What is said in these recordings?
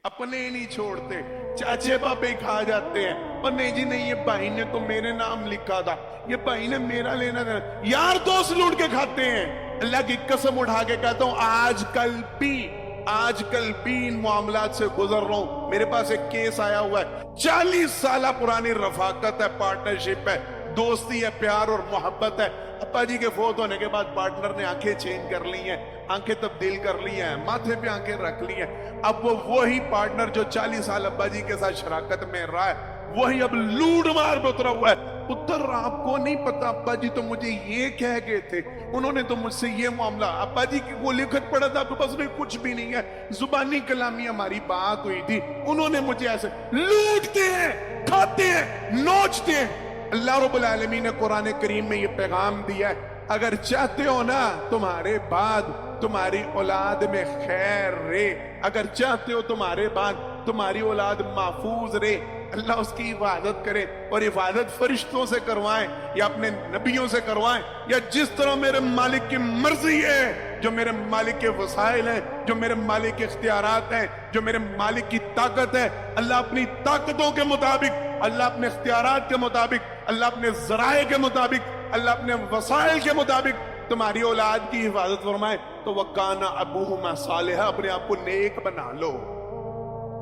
अपने ही नहीं छोड़ते, चाचे पापे खा जाते हैं। और नहीं जी नहीं, ये भाई ने तो मेरे नाम लिखा था, ये भाई ने मेरा लेना देना, यार दोस्त लूट के खाते हैं। अल्लाह की कसम उठा के कहता हूं, आजकल भी इन मामलात से गुजर रहा हूं। मेरे पास एक केस आया हुआ है, 40 साल पुरानी रफाकत है, पार्टनरशिप है, दोस्ती है, प्यार और मोहब्बत है। अब्बा जी के फोत होने के बाद पार्टनर ने आंखें चेंज कर ली हैं, आंखें तब्दील कर ली हैं, माथे पे आंखें रख ली हैं। अब वो वही पार्टनर जो 40 साल अब्बा जी के साथ शराकत में रहा है, वही अब लूट मार पे उतरा हुआ है। पुत्र आपको नहीं पता, अब्बा जी तो मुझे ये कह गए थे, उन्होंने तो मुझसे ये मामला, अब्बा जी की वो लिखत पढ़ा था, आपके पास में कुछ भी नहीं है, जुबानी कलामी हमारी बात हुई थी, उन्होंने मुझे ऐसे। लूटते हैं, खाते हैं, नोचते हैं। अल्लाह रब्बुल आलमीन ने कुरान करीम में ये पैगाम दिया है, अगर चाहते हो ना तुम्हारे बाद तुम्हारी औलाद में खैर रे, अगर चाहते हो तुम्हारे बाद तुम्हारी औलाद महफूज रे, अल्लाह उसकी इबादत करे। और इबादत फरिश्तों से करवाएं या अपने नबियों से करवाएं, या जिस तरह मेरे मालिक की मर्जी है, जो मेरे मालिक के वसाइल हैं, जो मेरे मालिक के इख्तियारात हैं, जो मेरे मालिक की ताकत है, अल्लाह अपनी ताकतों के मुताबिक, अल्लाह अपने इख्तियारात के मुताबिक, अल्लाह अपने जराए के मुताबिक, अल्लाह अपने वसाइल के मुताबिक तुम्हारी औलाद की हिफाजत फरमाए। तो वकाना अबूहुमा सालिहा, अपने आप को नेक बना लो,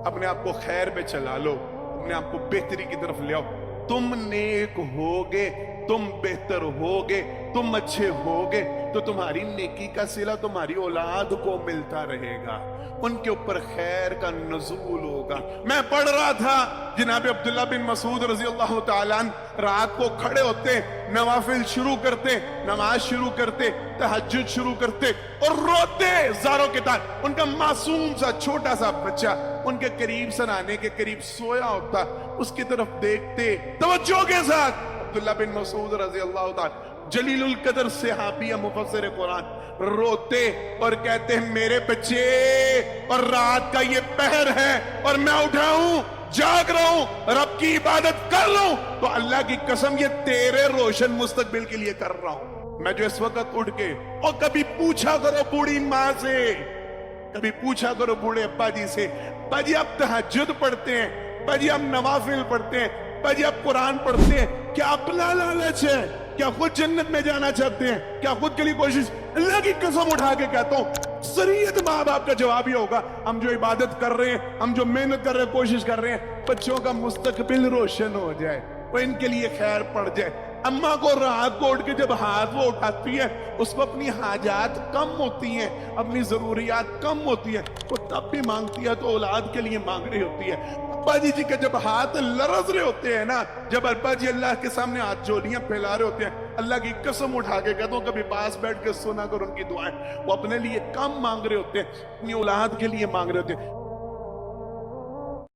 अपने आप को खैर पे चला लो, अपने आप को बेहतरी की तरफ ले आओ। तुम नेक होगे, तुम बेहतर होगे, तुम अच्छे होगे, तो तुम्हारी नेकी का सिला तुम्हारी औलाद को मिलता रहेगा, उनके ऊपर खैर का नज़ूल होगा। मैं पढ़ रहा था, जनाब अब्दुल्ला बिन मसूद रजी अल्लाह ताला अन्हु रात को खड़े होते, नवाफिल शुरू करते, नमाज शुरू करते, तहज्जुद शुरू करते और रोते ज़ारों के तार। उनका मासूम सा छोटा सा बच्चा उनके करीब सनाने के करीब सोया होता, उसकी तरफ देखते तवज्जो के साथ अब्दुल्ला बिन मसूद रजी अल्लाह ताला जलीलुल कदर सहाबी मुफस्सिर कुरान रोते और कहते हैं, मेरे बच्चे, और रात का ये पहर है और मैं उठा हूं, जाग रहा हूं, रब की इबादत कर रहा हूं, तो अल्लाह की कसम ये तेरे रोशन मुस्तकबिल के लिए कर रहा हूं। मैं जो इस वक्त उठ के, और कभी पूछा करो बूढ़ी माँ से, कभी पूछा करो बूढ़े अब्बा जी से, अब्बा जी आप तहज्जुद पढ़ते हैं, अब्बा जी आप नवाफिल पढ़ते हैं, अब्बा जी आप कुरान पढ़ते हैं, क्या अपना लालच है? क्या खुद जन्नत में जाना चाहते हैं? क्या खुद के लिए कोशिश? अल्लाह की कसम उठा के कहता हूं, शरीयत माँ बाप का जवाब ही होगा, हम जो इबादत कर रहे हैं, हम जो मेहनत कर रहे हैं, कोशिश कर रहे हैं, बच्चों का मुस्तकबिल रोशन हो जाए, वो इनके लिए खैर पड़ जाए। अम्मा को रात को उठ के जब हाथ वो उठाती है, उसको अपनी हाजात कम होती हैं, अपनी जरूरियात कम होती है, वो तब भी मांगती है तो औलाद के लिए मांग रही होती है। अब्बा जी के जब हाथ लरज रहे होते हैं ना, जब अब्बा जी अल्लाह के सामने हाथ जोड़ियां फैला रहे होते हैं, अल्लाह की कसम उठा के कहता हूं, कभी पास बैठ के सुना कर उनकी दुआएं, वो अपने लिए कम मांग रहे होते हैं, अपनी औलाद के लिए मांग रहे होते हैं।